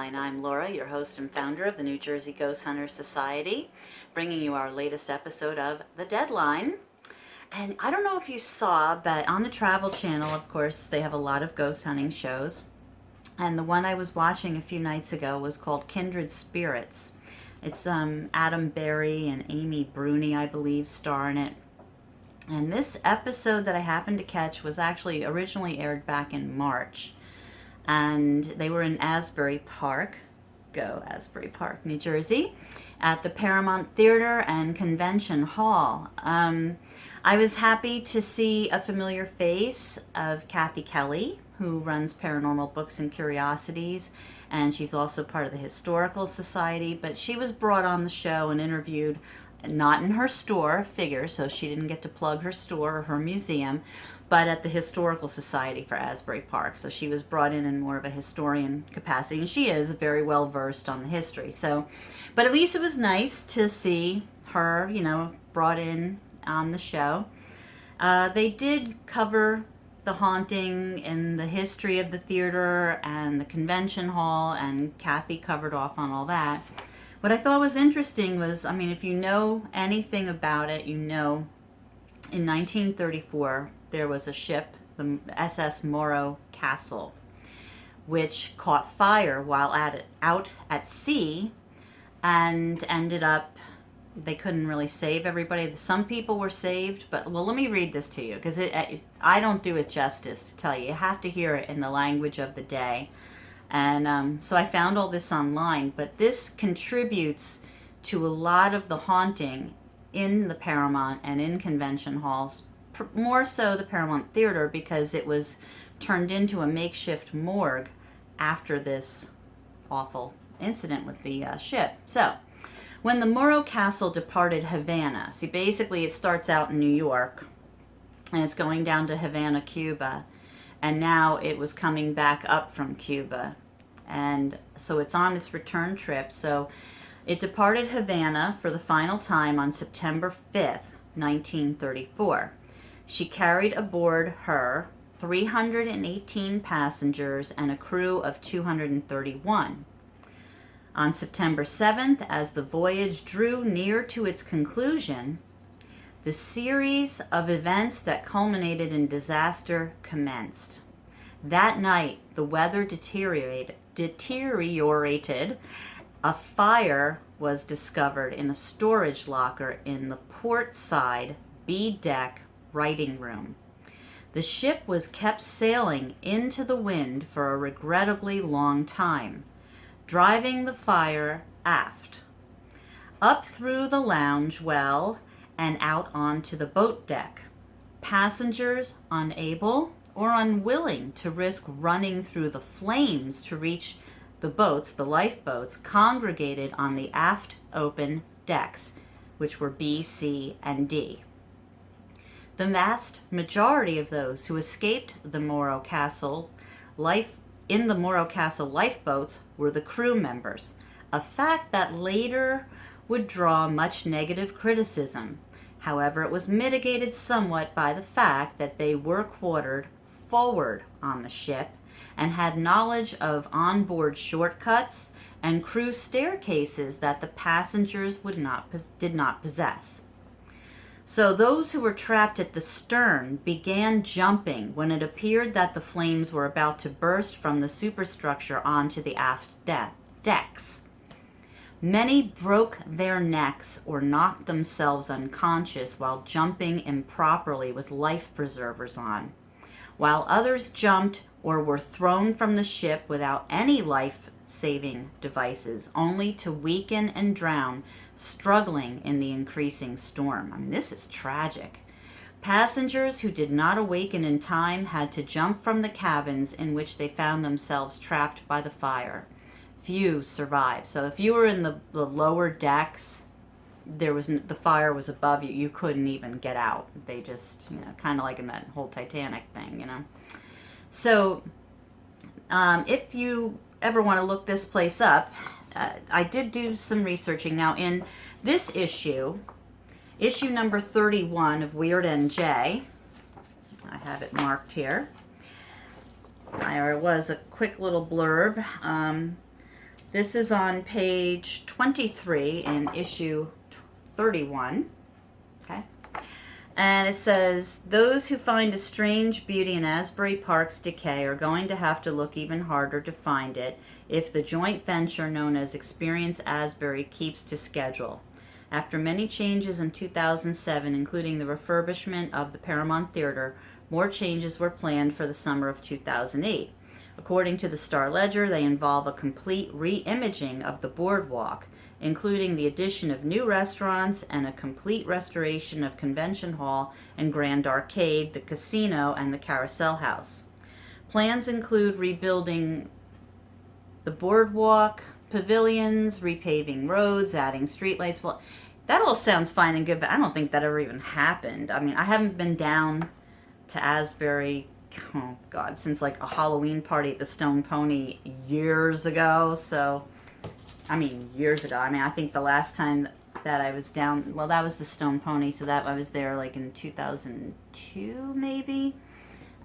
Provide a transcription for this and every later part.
Deadline. I'm Laura, your host and founder of the New Jersey Ghost Hunter Society, bringing you our latest episode of The Deadline. And I don't know if you saw, but on the Travel Channel, of course, they have a lot of ghost hunting shows. And the one I was watching a few nights ago was called Kindred Spirits. It's Adam Berry and Amy Bruni, I believe, star in it. And this episode that I happened to catch was actually originally aired back in March. And they were in Asbury Park, go Asbury Park, New Jersey, at the Paramount Theater and Convention Hall. I was happy to see a familiar face of Kathy Kelly, who runs Paranormal Books and Curiosities, and she's also part of the Historical Society, but she was brought on the show and interviewed, not in her store, figure, so she didn't get to plug her store or her museum, but at the Historical Society for Asbury Park. So she was brought in more of a historian capacity, and she is very well versed on the history. So, but at least it was nice to see her, brought in on the show. They did cover the haunting and the history of the theater and the convention hall, and Kathy covered off on all that. What I thought was interesting was, if you know anything about it, in 1934, there was a ship, the SS Morro Castle, which caught fire while out at sea and ended up, they couldn't really save everybody. Some people were saved, but, let me read this to you, because I don't do it justice to tell you. You have to hear it in the language of the day. And so I found all this online, but this contributes to a lot of the haunting in the Paramount and in convention halls, more so the Paramount Theater, because it was turned into a makeshift morgue after this awful incident with the ship. So, when the Morro Castle departed Havana, basically it starts out in New York, and it's going down to Havana, Cuba, and now it was coming back up from Cuba, and so it's on its return trip. So it departed Havana for the final time on September 5th, 1934. She carried aboard her 318 passengers and a crew of 231. On September 7th, as the voyage drew near to its conclusion, the series of events that culminated in disaster commenced. That night, the weather deteriorated. A fire was discovered in a storage locker in the port side B deck writing room. The ship was kept sailing into the wind for a regrettably long time, driving the fire aft, up through the lounge well, and out onto the boat deck. Passengers unable or unwilling to risk running through the flames to reach the boats, the lifeboats, congregated on the aft open decks, which were B, C, and D. The vast majority of those who escaped the Morro Castle lifeboats were the crew members, a fact that later would draw much negative criticism. However, it was mitigated somewhat by the fact that they were quartered forward on the ship and had knowledge of onboard shortcuts and crew staircases that the passengers did not possess. So those who were trapped at the stern began jumping when it appeared that the flames were about to burst from the superstructure onto the aft decks. Many broke their necks or knocked themselves unconscious while jumping improperly with life preservers on, while others jumped or were thrown from the ship without any life-saving devices, only to weaken and drown, struggling in the increasing storm. This is tragic. Passengers who did not awaken in time had to jump from the cabins in which they found themselves trapped by the fire. Few survived. So if you were in the lower decks, the fire was above you. You couldn't even get out. They just, kind of like in that whole Titanic thing, So if you ever want to look this place up, I did do some researching. Now, in this issue number 31 of Weird NJ, I have it marked here. There was a quick little blurb. This is on page 23 in issue 31. Okay. And it says, those who find a strange beauty in Asbury Park's decay are going to have to look even harder to find it if the joint venture known as Experience Asbury keeps to schedule. After many changes in 2007, including the refurbishment of the Paramount Theater, more changes were planned for the summer of 2008. According to the Star-Ledger, they involve a complete re-imaging of the boardwalk, including the addition of new restaurants and a complete restoration of Convention Hall and Grand Arcade, the casino, and the Carousel House. Plans include rebuilding the boardwalk, pavilions, repaving roads, adding streetlights. Well, that all sounds fine and good, but I don't think that ever even happened. I mean, I haven't been down to Asbury, oh God, since like a Halloween party at the Stone Pony years ago, so... years ago. I think the last time that I was down, well, that was the Stone Pony, so that I was there like in 2002, maybe.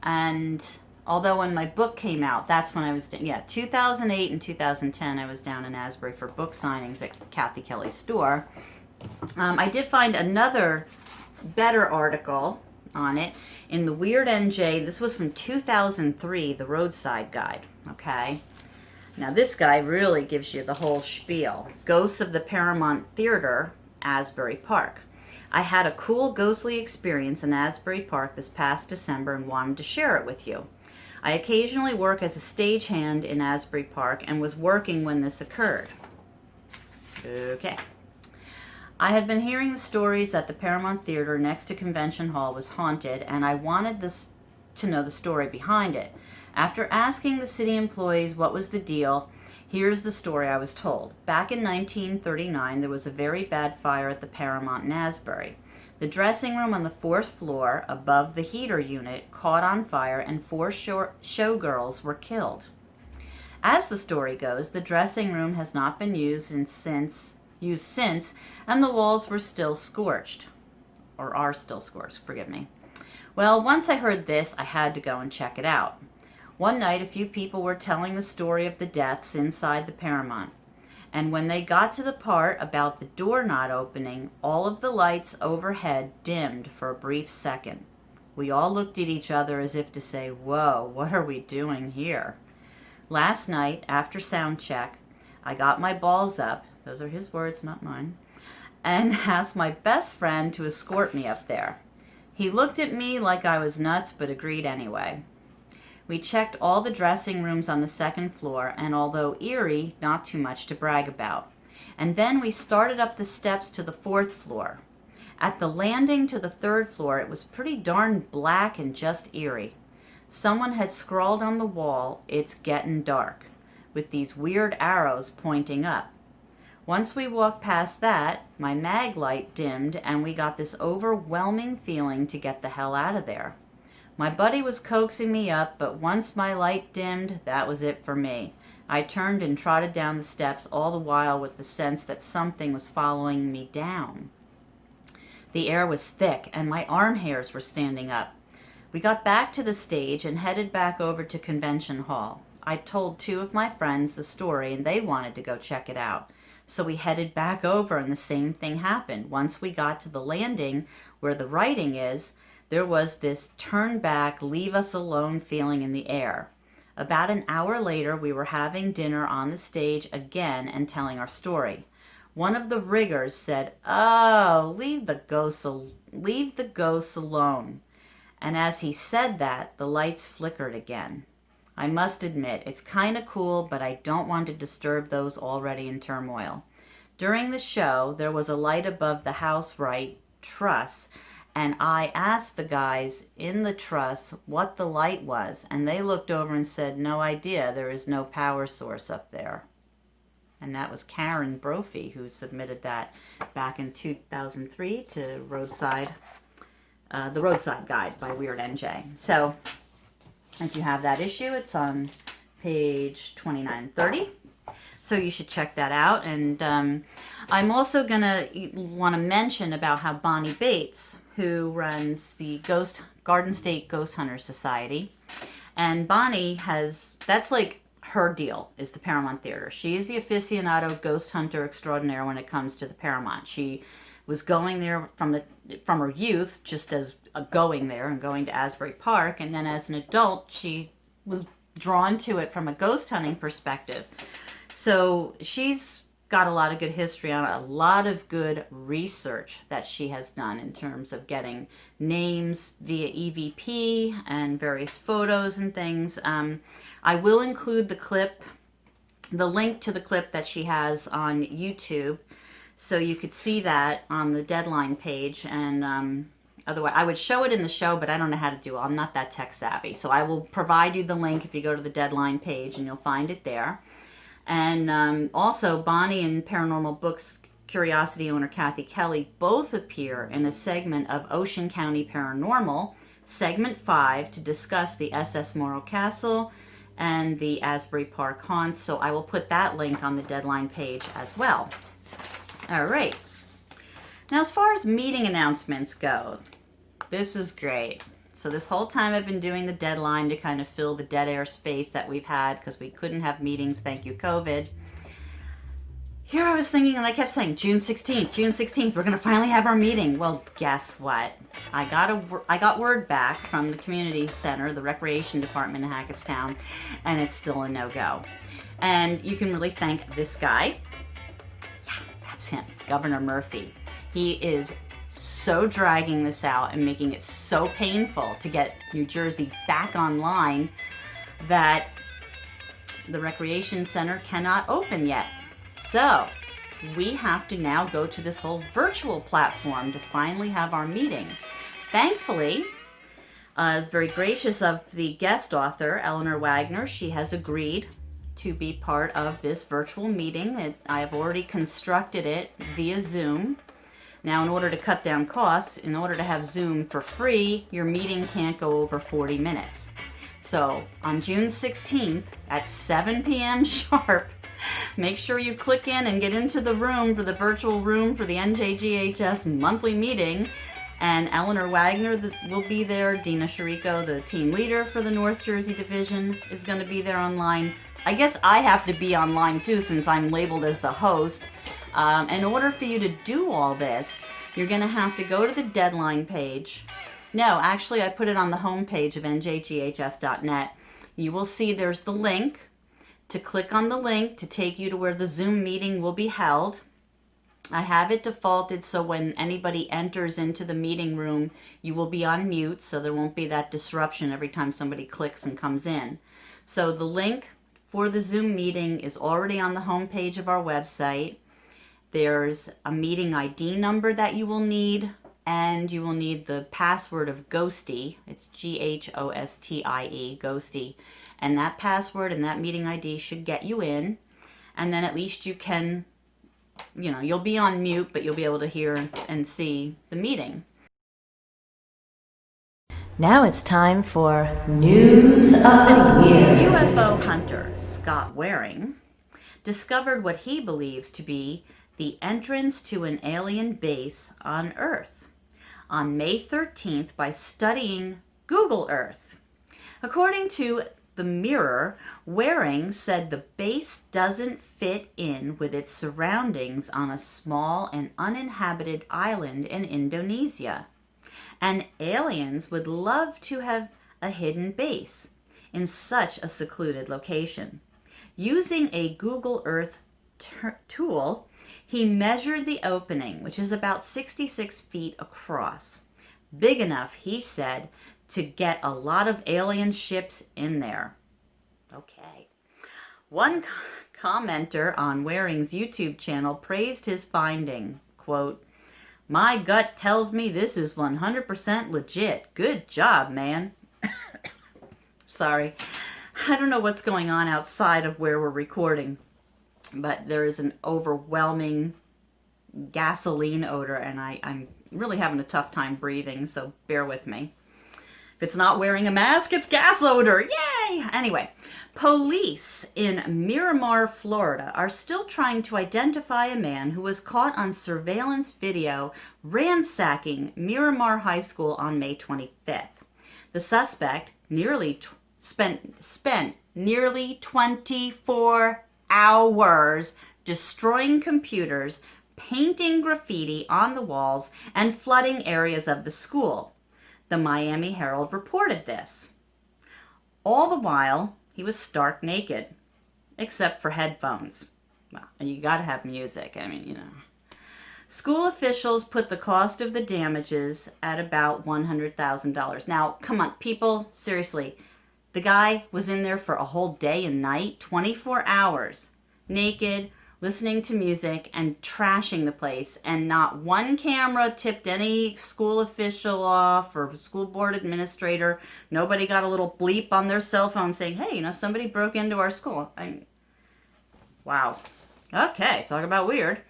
And although when my book came out, that's when I was, 2008 and 2010, I was down in Asbury for book signings at Kathy Kelly's store. I did find another better article on it in the Weird NJ. This was from 2003, the Roadside Guide, okay? Now, this guy really gives you the whole spiel. Ghosts of the Paramount Theater, Asbury Park. I had a cool ghostly experience in Asbury Park this past December and wanted to share it with you. I occasionally work as a stagehand in Asbury Park and was working when this occurred. Okay. I had been hearing the stories that the Paramount Theater next to Convention Hall was haunted, and I wanted to know the story behind it. After asking the city employees what was the deal, here's the story I was told. Back in 1939, there was a very bad fire at the Paramount in Asbury. The dressing room on the 4th floor, above the heater unit, caught on fire and 4 showgirls were killed. As the story goes, the dressing room has not been used since, and the walls were still scorched. Or are still scorched, forgive me. Well, once I heard this, I had to go and check it out. One night, a few people were telling the story of the deaths inside the Paramount. And when they got to the part about the door not opening, all of the lights overhead dimmed for a brief second. We all looked at each other as if to say, whoa, what are we doing here? Last night, after sound check, I got my balls up, those are his words, not mine, and asked my best friend to escort me up there. He looked at me like I was nuts, but agreed anyway. We checked all the dressing rooms on the 2nd floor, and although eerie, not too much to brag about. And then we started up the steps to the 4th floor. At the landing to the 3rd floor, it was pretty darn black and just eerie. Someone had scrawled on the wall, "It's getting dark," with these weird arrows pointing up. Once we walked past that, my mag light dimmed, and we got this overwhelming feeling to get the hell out of there. My buddy was coaxing me up, but once my light dimmed, that was it for me. I turned and trotted down the steps, all the while with the sense that something was following me down. The air was thick, and my arm hairs were standing up. We got back to the stage and headed back over to Convention Hall. I told 2 of my friends the story, and they wanted to go check it out. So we headed back over, and the same thing happened. Once we got to the landing where the writing is, there was this turn back, leave us alone feeling in the air. About an hour later, we were having dinner on the stage again and telling our story. One of the riggers said, "Oh, leave the ghosts alone." And as he said that, the lights flickered again. I must admit, it's kind of cool, but I don't want to disturb those already in turmoil. During the show, there was a light above the house right truss, and I asked the guys in the truss what the light was, and they looked over and said, "No idea, there is no power source up there." And that was Karen Brophy who submitted that back in 2003 to Roadside, the Roadside Guide by Weird NJ. So if you have that issue, it's on page 2930. So you should check that out. And I'm also going to want to mention about how Bonnie Bates, who runs the Garden State Ghost Hunter Society, and Bonnie has, that's like her deal is the Paramount Theater. She is the aficionado ghost hunter extraordinaire when it comes to the Paramount. She was going there from her youth, just as going there and going to Asbury Park, and then as an adult, she was drawn to it from a ghost hunting perspective. So she's got a lot of good history on it, a lot of good research that she has done in terms of getting names via EVP and various photos and things. I will include the link to the clip that she has on YouTube, so you could see that on the Deadline page. And otherwise, I would show it in the show, but I don't know how to do it. I'm not that tech savvy. So I will provide you the link if you go to the Deadline page, and you'll find it there. And also, Bonnie and Paranormal Books Curiosity owner Kathy Kelly both appear in a segment of Ocean County Paranormal, Segment 5, to discuss the SS Morro Castle and the Asbury Park haunts. So I will put that link on the Deadline page as well. All right. Now, as far as meeting announcements go, this is great. So this whole time I've been doing the Deadline to kind of fill the dead air space that we've had because we couldn't have meetings, thank you, COVID. Here I was thinking, and I kept saying, June 16th, we're going to finally have our meeting. Well, guess what? I got word back from the community center, the recreation department in Hackettstown, and it's still a no-go. And you can really thank this guy. Yeah, that's him, Governor Murphy. He is so dragging this out and making it so painful to get New Jersey back online that the recreation center cannot open yet. So we have to now go to this whole virtual platform to finally have our meeting. Thankfully, is very gracious of the guest author, Eleanor Wagner. She has agreed to be part of this virtual meeting. I have already constructed it via Zoom. Now, in order to cut down costs, in order to have Zoom for free, your meeting can't go over 40 minutes. So on June 16th at 7 p.m. sharp, make sure you click in and get into the room for the virtual room for the NJGHS monthly meeting. And Eleanor Wagner will be there. Dina Shiriko, the team leader for the North Jersey division, is going to be there online. I guess I have to be online too since I'm labeled as the host. In order for you to do all this, you're going to have to go to the Deadline page. No, actually, I put it on the homepage of njghs.net. You will see there's the link. To click on the link to take you to where the Zoom meeting will be held. I have it defaulted so when anybody enters into the meeting room, you will be on mute, so there won't be that disruption every time somebody clicks and comes in. So the link for the Zoom meeting is already on the homepage of our website. There's a meeting ID number that you will need, and you will need the password of Ghosty. It's Ghostie, Ghosty. And that password and that meeting ID should get you in. And then at least you can, you'll be on mute, but you'll be able to hear and see the meeting. Now it's time for News of the Year. UFO hunter Scott Waring discovered what he believes to be the entrance to an alien base on Earth on May 13th by studying Google Earth. According to The Mirror, Waring said the base doesn't fit in with its surroundings on a small and uninhabited island in Indonesia. And aliens would love to have a hidden base in such a secluded location. Using a Google Earth tool, he measured the opening, which is about 66 feet across. Big enough, he said, to get a lot of alien ships in there. Okay. One commenter on Waring's YouTube channel praised his finding. Quote, "My gut tells me this is 100% legit. Good job, man." Sorry. I don't know what's going on outside of where we're recording, but there is an overwhelming gasoline odor, and I'm really having a tough time breathing, so bear with me. If it's not wearing a mask, it's gas odor. Yay! Anyway, police in Miramar, Florida are still trying to identify a man who was caught on surveillance video ransacking Miramar High School on May 25th. The suspect, nearly spent nearly 24 hours destroying computers, painting graffiti on the walls, and flooding areas of the school. The Miami Herald reported this. All the while, he was stark naked, except for headphones. Well, you gotta have music. I mean, School officials put the cost of the damages at about $100,000. Now, come on, people, seriously. The guy was in there for a whole day and night, 24 hours, naked, listening to music and trashing the place, and not one camera tipped any school official off or school board administrator. Nobody got a little bleep on their cell phone saying, hey, somebody broke into our school. Wow. Okay, talk about weird.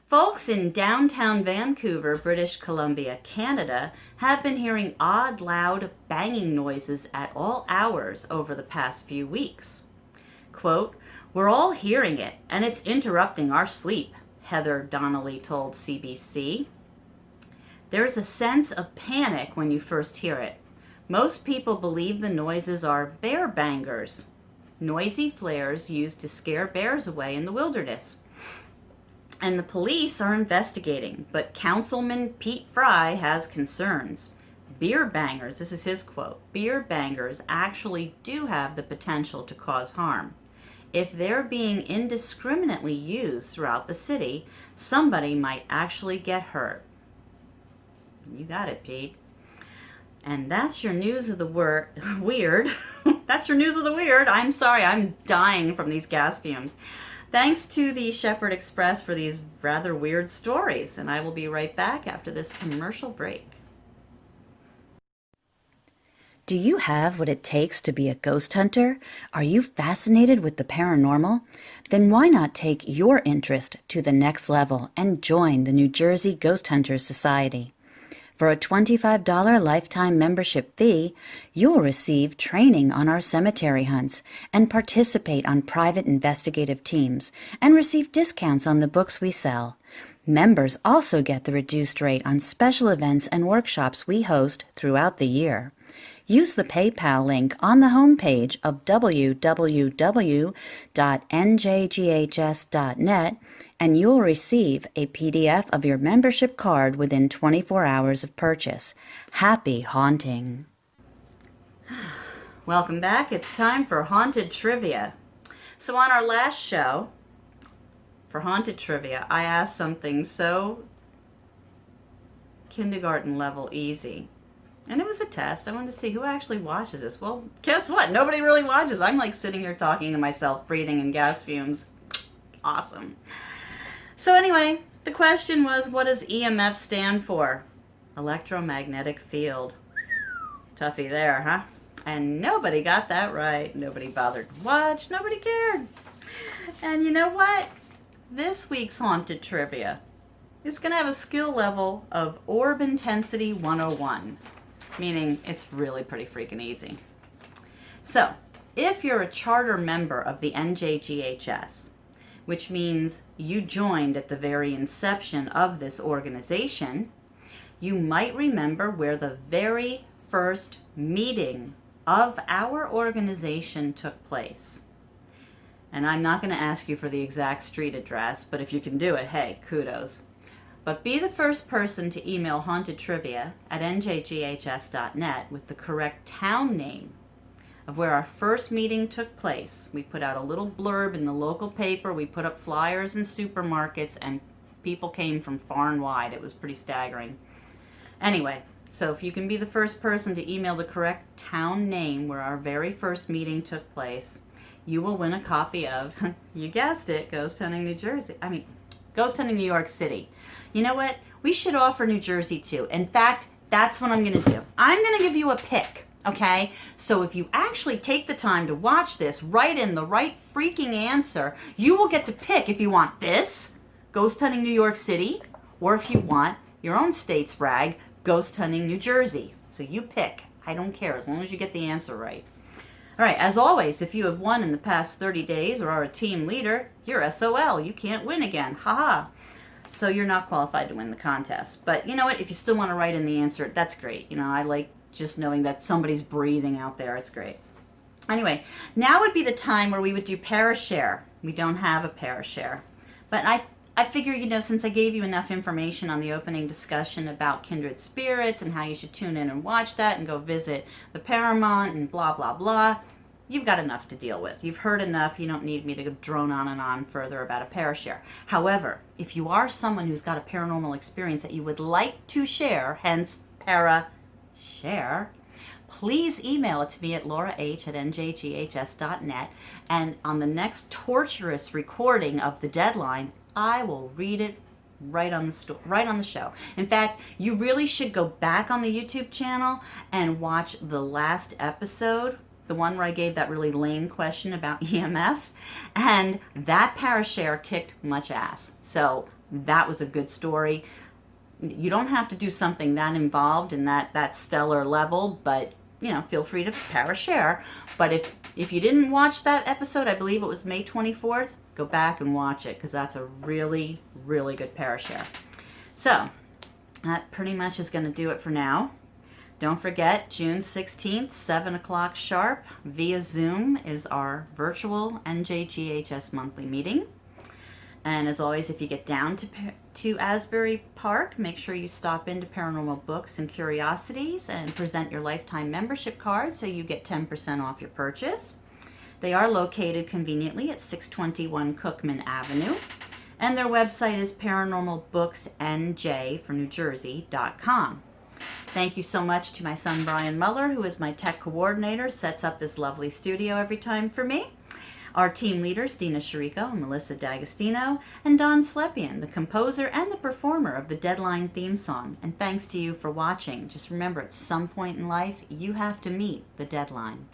Folks in downtown Vancouver, British Columbia, Canada, have been hearing odd, loud banging noises at all hours over the past few weeks. Quote, we're all hearing it, and it's interrupting our sleep, Heather Donnelly told CBC. There's a sense of panic when you first hear it. Most people believe the noises are bear bangers, noisy flares used to scare bears away in the wilderness. And the police are investigating, but Councilman Pete Fry has concerns. Beer bangers, this is his quote, beer bangers actually do have the potential to cause harm. If they're being indiscriminately used throughout the city, somebody might actually get hurt. You got it, Pete. And that's your news of the weird. That's your news of the weird. I'm sorry, I'm dying from these gas fumes. Thanks to the Shepherd Express for these rather weird stories, and I will be right back after this commercial break. Do you have what it takes to be a ghost hunter? Are you fascinated with the paranormal? Then why not take your interest to the next level and join the New Jersey Ghost Hunters Society? For a $25 lifetime membership fee, you'll receive training on our cemetery hunts and participate on private investigative teams and receive discounts on the books we sell. Members also get the reduced rate on special events and workshops we host throughout the year. Use the PayPal link on the homepage of www.njghs.net and you'll receive a PDF of your membership card within 24 hours of purchase. Happy haunting! Welcome back. It's time for Haunted Trivia. So on our last show, for Haunted Trivia, I asked something so kindergarten level easy. And it was a test. I wanted to see who actually watches this. Well, guess what? Nobody really watches. I'm like sitting here talking to myself, breathing in gas fumes. Awesome. So anyway, the question was, what does EMF stand for? Electromagnetic field. Toughie there, huh? And nobody got that right. Nobody bothered to watch. Nobody cared. And you know what? This week's Haunted Trivia is going to have a skill level of Orb Intensity 101. Meaning it's really pretty freaking easy. So, if you're a charter member of the NJGHS, which means you joined at the very inception of this organization, you might remember where the very first meeting of our organization took place. And I'm not going to ask you for the exact street address, but if you can do it, hey, kudos. But be the first person to email Haunted Trivia at njghs.net with the correct town name of where our first meeting took place. We put out a little blurb in the local paper. We put up flyers in supermarkets, and people came from far and wide. It was pretty staggering. Anyway, so if you can be the first person to email the correct town name where our very first meeting took place, you will win a copy of, you guessed it, Ghost Hunting New York City. You know what? We should offer New Jersey too. In fact, that's what I'm going to do. I'm going to give you a pick, okay? So if you actually take the time to watch this, write in the right freaking answer, you will get to pick if you want this, Ghost Hunting New York City, or if you want your own state's rag, Ghost Hunting New Jersey. So you pick. I don't care as long as you get the answer right. All right, as always, if you have won in the past 30 days or are a team leader, you're SOL. You can't win again. Haha. So you're not qualified to win the contest. But you know what? If you still want to write in the answer, that's great. I like just knowing that somebody's breathing out there. It's great. Anyway, now would be the time where we would do Parashare. We don't have a Parashare. But I figure, since I gave you enough information on the opening discussion about kindred spirits and how you should tune in and watch that and go visit the Paramount and blah, blah, blah, you've got enough to deal with. You've heard enough. You don't need me to drone on and on further about a Parashare. However, if you are someone who's got a paranormal experience that you would like to share, hence Parashare, please email it to me at laurah@njghs.net, and on the next torturous recording of the deadline, I will read it right on the show. In fact, you really should go back on the YouTube channel and watch the last episode, the one where I gave that really lame question about EMF, and that Parashare kicked much ass. So that was a good story. You don't have to do something that involved in that stellar level, but feel free to Parashare. But if you didn't watch that episode, I believe it was May 24th, go back and watch it, because that's a really, really good Parashare. So that pretty much is going to do it for now. Don't forget, June 16th, 7 o'clock sharp, via Zoom, is our virtual NJGHS monthly meeting. And as always, if you get down to Asbury Park, make sure you stop into Paranormal Books and Curiosities and present your lifetime membership card so you get 10% off your purchase. They are located conveniently at 621 Cookman Avenue, and their website is paranormalbooksnj for New Jersey.com. Thank you so much to my son Brian Muller, who is my tech coordinator, sets up this lovely studio every time for me. Our team leaders, Dina Shiriko and Melissa D'Agostino, and Don Slepian, the composer and the performer of the Deadline theme song. And thanks to you for watching. Just remember, at some point in life, you have to meet the deadline.